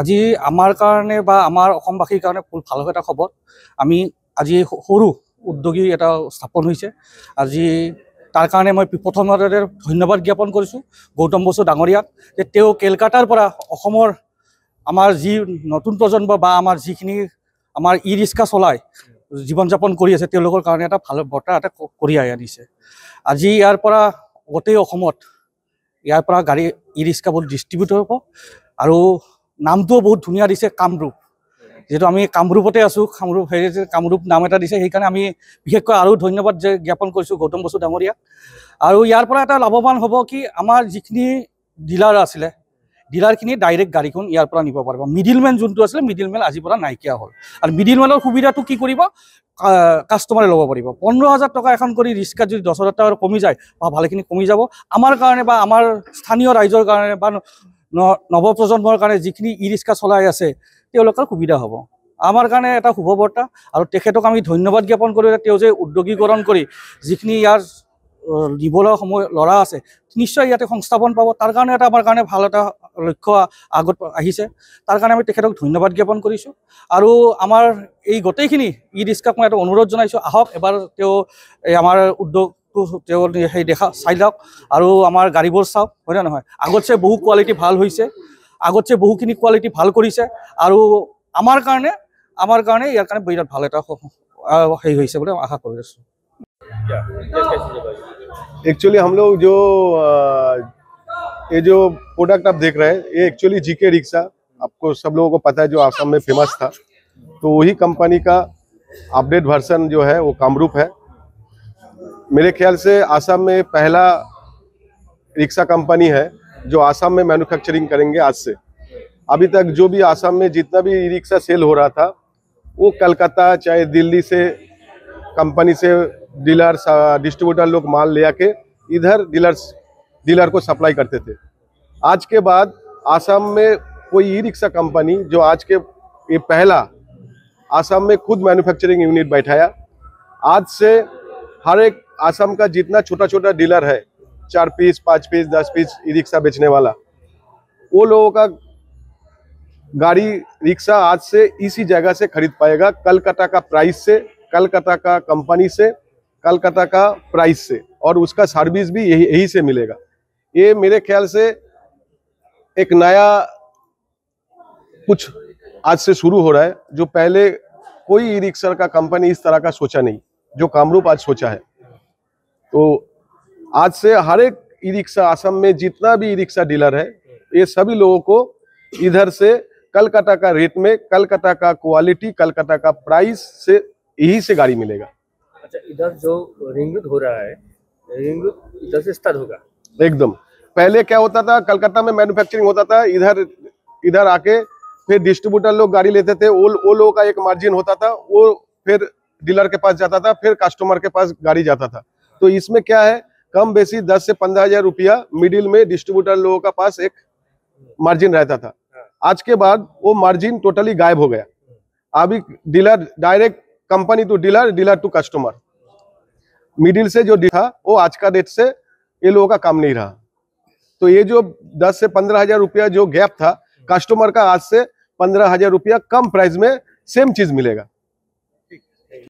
আজি আমাৰ কাৰণে বা আমাৰ অসমবাসীৰ কাৰণে ভাল এটা খবৰ। আমি আজি সৰু উদ্যোগী এটা স্থাপন হৈছে। আজি তাৰ কাৰণে মই প্ৰথমতে ধন্যবাদ জ্ঞাপন কৰিছোঁ গৌতম বসু ডাঙৰীয়াক, যে তেওঁ কেলকাতাৰ পৰা অসমৰ আমাৰ যি নতুন প্ৰজন্ম বা আমাৰ যিখিনি আমাৰ ই ৰিক্সা চলাই জীৱন যাপন কৰি আছে তেওঁলোকৰ কাৰণে এটা ভাল বঁটা এটা কঢ়িয়াই আনিছে। আজি ইয়াৰ পৰা গোটেই অসমত ইয়াৰ পৰা গাড়ী ই ৰিক্সাবোৰ ডিষ্ট্ৰিবিউট হ'ব। আৰু নামটোও বহুত ধুনীয়া দিছে, কামৰূপ। যেহেতু আমি কামৰূপতে আছোঁ, কামৰূপ নাম এটা দিছে, সেইকাৰণে আমি বিশেষকৈ আৰু ধন্যবাদ জ্ঞাপন কৰিছোঁ গৌতম বসু ডাঙৰীয়াক। আৰু ইয়াৰ পৰা এটা লাভৱান হ'ব কি, আমাৰ যিখিনি ডিলাৰ আছিলে ডিলাৰখিনি ডাইৰেক্ট গাড়ীখন ইয়াৰ পৰা নিব পাৰিব। মিডিলমেন যোনটো আছিলে, মিডিলমেন আজিৰ পৰা নাইকিয়া হ'ল। আৰু মিডিলমেনৰ সুবিধাটো কি কৰিব, কাষ্টমাৰে ল'ব পাৰিব। 15,000 টকা এখন কৰি ৰিক্সা যদি 10,000 টকা কমি যায় বা ভালেখিনি কমি যাব আমাৰ কাৰণে বা আমাৰ স্থানীয় ৰাইজৰ কাৰণে বা নৱপ্ৰজন্মৰ কাৰণে যিখিনি ই ৰিক্সা চলাই আছে তেওঁলোকৰ সুবিধা হ'ব। আমাৰ কাৰণে এটা শুভবাৰ্তা। আৰু তেখেতক আমি ধন্যবাদ জ্ঞাপন কৰি তেওঁ যে উদ্যোগীকৰণ কৰি যিখিনি ইয়াৰ নিবনুৱা ল'ৰা আছে নিশ্চয় ইয়াতে সংস্থাপন পাব। তাৰ কাৰণে এটা আমাৰ কাৰণে ভাল এটা লক্ষ্য আগত আহিছে। তাৰ কাৰণে আমি তেখেতক ধন্যবাদ জ্ঞাপন কৰিছোঁ। আৰু আমাৰ এই গোটেইখিনি ই ৰিক্সাক মই এটা অনুৰোধ জনাইছোঁ, আহক এবাৰ তেওঁ আমাৰ উদ্যোগটো তেওঁ সেই চাই লওক আৰু আমাৰ গাড়ীবোৰ চাওক, হয়নে নহয়। আগতছে বহু কোৱালিটি ভাল হৈছে, আগতছে বহুখিনি কোৱালিটি ভাল কৰিছে। আৰু আমাৰ কাৰণে ইয়াৰ কাৰণে বিৰাট ভাল এটা হেৰি হৈছে বুলি আশা কৰি আছোঁ। एक्चुअली हम लोग ये जो प्रोडक्ट आप देख रहे हैं, ये एक्चुअली जीके रिक्शा, आपको सब लोगों को पता है, जो आसाम में फेमस था। तो वही कंपनी का अपडेट वर्जन जो है वो कामरूप है। मेरे ख्याल से आसाम में पहला रिक्शा कंपनी है जो आसाम में मैन्युफैक्चरिंग करेंगे आज से। अभी तक जो भी आसाम में जितना भी ई रिक्शा सेल हो रहा था वो कलकत्ता चाहे दिल्ली से कंपनी से डीलर डिस्ट्रीब्यूटर लोग माल ले आके इधर डीलर को सप्लाई करते थे। आज के बाद आसाम में कोई ई रिक्शा कंपनी जो आज के ये पहला आसाम में खुद मैन्युफैक्चरिंग यूनिट बैठाया। आज से हर एक आसाम का जितना छोटा छोटा डीलर है, 4 piece 5 piece 10 piece E rickshaw बेचने वाला, वो लोगों का गाड़ी रिक्शा आज से इसी जगह से खरीद पाएगा, कलकत्ता का प्राइस से, कलकत्ता का कंपनी से, कलकत्ता का प्राइस से, और उसका सर्विस भी यही से मिलेगा। ये मेरे ख्याल से एक नया कुछ आज से शुरू हो रहा है, जो पहले कोई ई रिक्शा का कंपनी इस तरह का सोचा नहीं, जो कामरूप आज सोचा है। तो आज से हर एक ई रिक्शा आसाम में जितना भी ई रिक्शा डीलर है, ये सभी लोगों को इधर से कलकत्ता का रेट में, कलकत्ता का क्वालिटी, कलकत्ता का प्राइस से यही से गाड़ी मिलेगा। अच्छा, इधर जो रिंग रोड हो रहा है, रिंग रोड इधर से स्टार्ट होगा एकदम। पहले क्या होता था, कलकत्ता में मैन्युफैक्चरिंग होता था, इधर आके फिर डिस्ट्रीब्यूटर लोग गाड़ी लेते थे, वो लोगों का एक मार्जिन होता था, वो फिर डीलर के पास जाता था, फिर कस्टमर के पास गाड़ी जाता था। तो इसमें क्या है, कम बेसी 10 से 15,000 रुपया मिडिल में डिस्ट्रीब्यूटर लोगों का पास एक मार्जिन रहता था। आज के बाद वो मार्जिन टोटली गायब हो गया। अभी dealer direct company to dealer, dealer to customer, middle से जो था वो आज का डेट से ये लोगों का काम नहीं रहा। तो ये जो 10 से 15,000 रुपया जो गैप था, कस्टमर का आज से 15,000 रुपया कम प्राइस में सेम चीज मिलेगा।